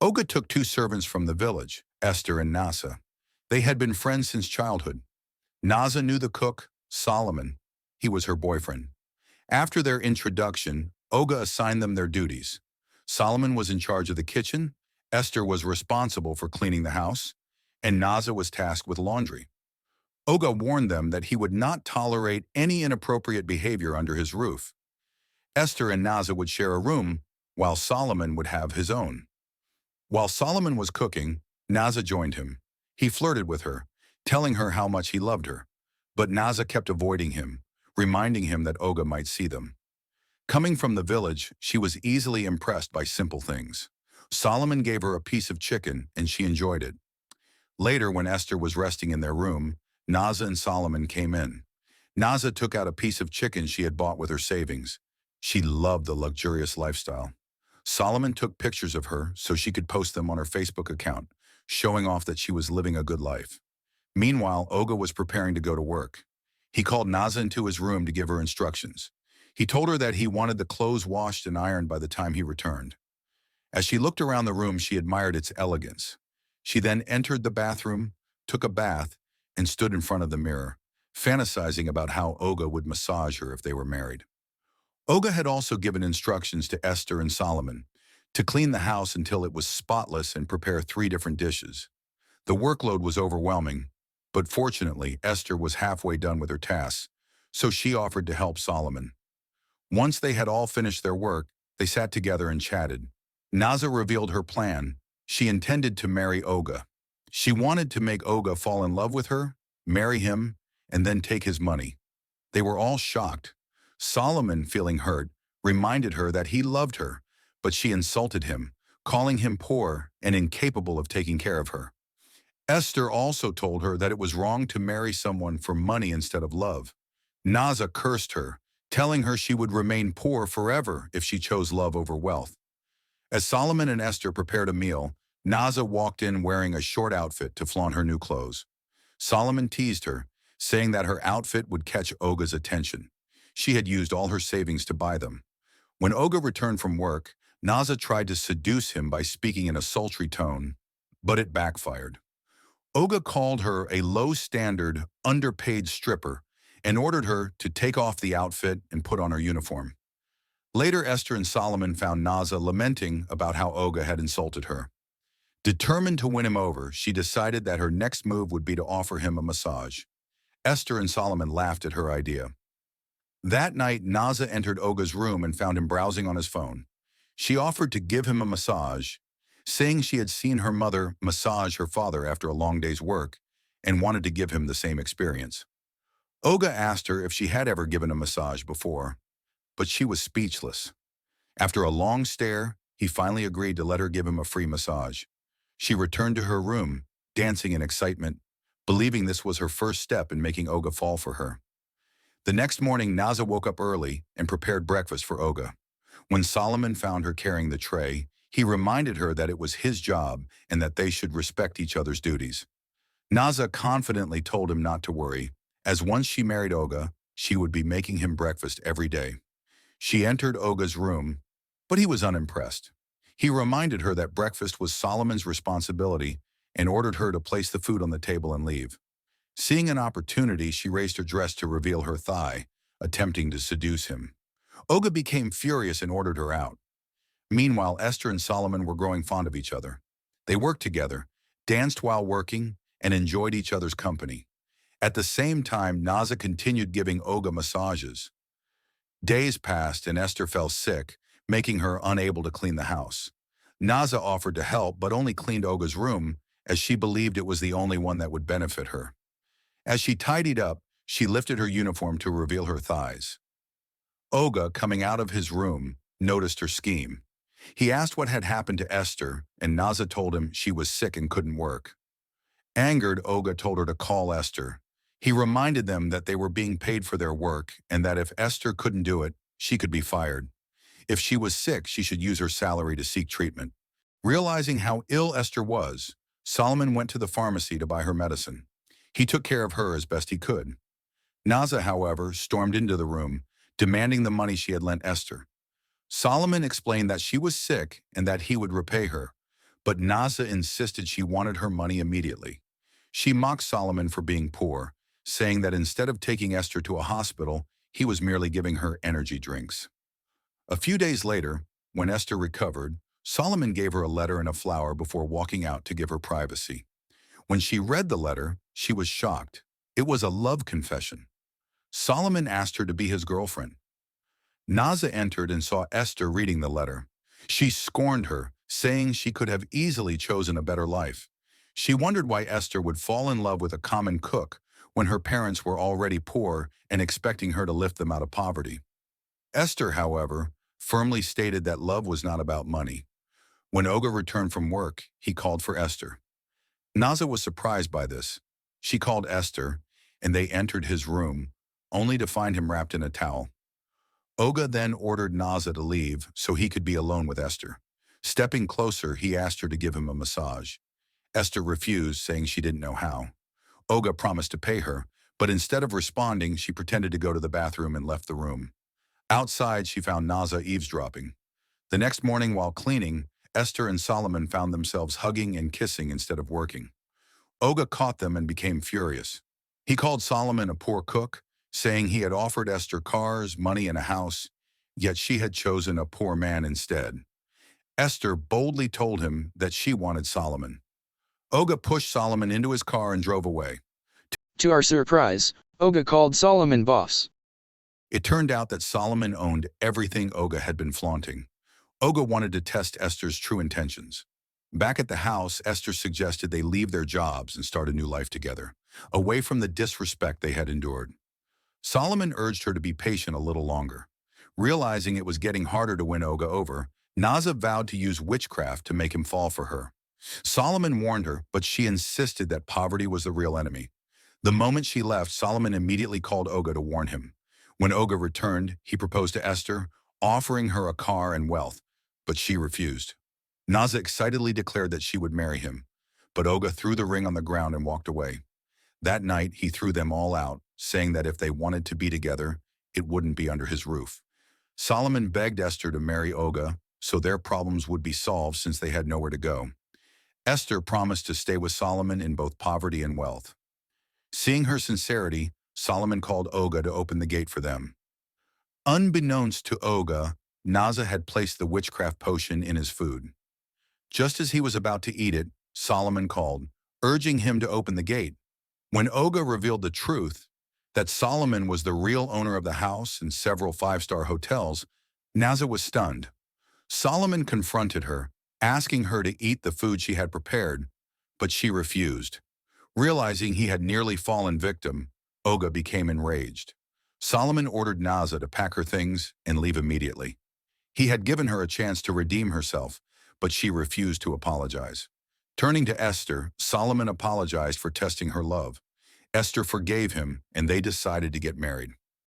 Olga took two servants from the village, Esther and Naza. They had been friends since childhood. Naza knew the cook, Solomon. He was her boyfriend. After their introduction, Olga assigned them their duties. Solomon was in charge of the kitchen, Esther was responsible for cleaning the house, and Naza was tasked with laundry. Olga warned them that he would not tolerate any inappropriate behavior under his roof. Esther and Naza would share a room, while Solomon would have his own. While Solomon was cooking, Naza joined him. He flirted with her, telling her how much he loved her. But Naza kept avoiding him, reminding him that Olga might see them. Coming from the village, she was easily impressed by simple things. Solomon gave her a piece of chicken, and she enjoyed it. Later, when Esther was resting in their room, Naza and Solomon came in. Naza took out a piece of chicken she had bought with her savings. She loved the luxurious lifestyle. Solomon took pictures of her so she could post them on her Facebook account, showing off that she was living a good life. Meanwhile, Olga was preparing to go to work. He called Naza into his room to give her instructions. He told her that he wanted the clothes washed and ironed by the time he returned. As she looked around the room, she admired its elegance. She then entered the bathroom, took a bath, and stood in front of the mirror, fantasizing about how Olga would massage her if they were married. Olga had also given instructions to Esther and Solomon to clean the house until it was spotless and prepare 3 different dishes. The workload was overwhelming, but fortunately, Esther was halfway done with her tasks, so she offered to help Solomon. Once they had all finished their work, they sat together and chatted. Naza revealed her plan. She intended to marry Olga. She wanted to make Olga fall in love with her, marry him, and then take his money. They were all shocked. Solomon, feeling hurt, reminded her that he loved her, but she insulted him, calling him poor and incapable of taking care of her. Esther also told her that it was wrong to marry someone for money instead of love. Naza cursed her, telling her she would remain poor forever if she chose love over wealth. As Solomon and Esther prepared a meal, Naza walked in wearing a short outfit to flaunt her new clothes. Solomon teased her, saying that her outfit would catch Olga's attention. She had used all her savings to buy them. When Olga returned from work, Naza tried to seduce him by speaking in a sultry tone, but it backfired. Olga called her a low-standard, underpaid stripper and ordered her to take off the outfit and put on her uniform. Later, Esther and Solomon found Naza lamenting about how Olga had insulted her. Determined to win him over, she decided that her next move would be to offer him a massage. Esther and Solomon laughed at her idea. That night, Naza entered Olga's room and found him browsing on his phone. She offered to give him a massage, saying she had seen her mother massage her father after a long day's work and wanted to give him the same experience. Olga asked her if she had ever given a massage before, but she was speechless. After a long stare, he finally agreed to let her give him a free massage. She returned to her room, dancing in excitement, believing this was her first step in making Olga fall for her. The next morning, Naza woke up early and prepared breakfast for Olga. When Solomon found her carrying the tray, he reminded her that it was his job and that they should respect each other's duties. Naza confidently told him not to worry, as once she married Olga, she would be making him breakfast every day. She entered Olga's room, but he was unimpressed. He reminded her that breakfast was Solomon's responsibility and ordered her to place the food on the table and leave. Seeing an opportunity, she raised her dress to reveal her thigh, attempting to seduce him. Olga became furious and ordered her out. Meanwhile, Esther and Solomon were growing fond of each other. They worked together, danced while working, and enjoyed each other's company. At the same time, Naza continued giving Olga massages. Days passed and Esther fell sick, making her unable to clean the house. Naza offered to help but only cleaned Olga's room, as she believed it was the only one that would benefit her. As she tidied up, she lifted her uniform to reveal her thighs. Olga, coming out of his room, noticed her scheme. He asked what had happened to Esther, and Naza told him she was sick and couldn't work. Angered, Olga told her to call Esther. He reminded them that they were being paid for their work and that if Esther couldn't do it, she could be fired. If she was sick, she should use her salary to seek treatment. Realizing how ill Esther was, Solomon went to the pharmacy to buy her medicine. He took care of her as best he could. Naza, however, stormed into the room, demanding the money she had lent Esther. Solomon explained that she was sick and that he would repay her, but Naza insisted she wanted her money immediately. She mocked Solomon for being poor, saying that instead of taking Esther to a hospital, he was merely giving her energy drinks. A few days later, when Esther recovered, Solomon gave her a letter and a flower before walking out to give her privacy. When she read the letter, she was shocked. It was a love confession. Solomon asked her to be his girlfriend. Naza entered and saw Esther reading the letter. She scorned her, saying she could have easily chosen a better life. She wondered why Esther would fall in love with a common cook when her parents were already poor and expecting her to lift them out of poverty. Esther, however, firmly stated that love was not about money. When Olga returned from work, he called for Esther. Naza was surprised by this. She called Esther, and they entered his room, only to find him wrapped in a towel. Olga then ordered Naza to leave so he could be alone with Esther. Stepping closer, he asked her to give him a massage. Esther refused, saying she didn't know how. Olga promised to pay her, but instead of responding, she pretended to go to the bathroom and left the room. Outside, she found Naza eavesdropping. The next morning, while cleaning, Esther and Solomon found themselves hugging and kissing instead of working. Olga caught them and became furious. He called Solomon a poor cook, saying he had offered Esther cars, money, and a house, yet she had chosen a poor man instead. Esther boldly told him that she wanted Solomon. Olga pushed Solomon into his car and drove away. To our surprise, Olga called Solomon boss. It turned out that Solomon owned everything Olga had been flaunting. Olga wanted to test Esther's true intentions. Back at the house, Esther suggested they leave their jobs and start a new life together, away from the disrespect they had endured. Solomon urged her to be patient a little longer. Realizing it was getting harder to win Olga over, Naza vowed to use witchcraft to make him fall for her. Solomon warned her, but she insisted that poverty was the real enemy. The moment she left, Solomon immediately called Olga to warn him. When Olga returned, he proposed to Esther, offering her a car and wealth, but she refused. Naza excitedly declared that she would marry him, but Olga threw the ring on the ground and walked away. That night, he threw them all out, saying that if they wanted to be together, it wouldn't be under his roof. Solomon begged Esther to marry Olga, so their problems would be solved since they had nowhere to go. Esther promised to stay with Solomon in both poverty and wealth. Seeing her sincerity, Solomon called Olga to open the gate for them. Unbeknownst to Olga, Naza had placed the witchcraft potion in his food. Just as he was about to eat it, Solomon called, urging him to open the gate. When Olga revealed the truth, that Solomon was the real owner of the house and several five-star hotels, Naza was stunned. Solomon confronted her, asking her to eat the food she had prepared, but she refused. Realizing he had nearly fallen victim, Olga became enraged. Solomon ordered Naza to pack her things and leave immediately. He had given her a chance to redeem herself, but she refused to apologize. Turning to Esther, Solomon apologized for testing her love. Esther forgave him, and they decided to get married.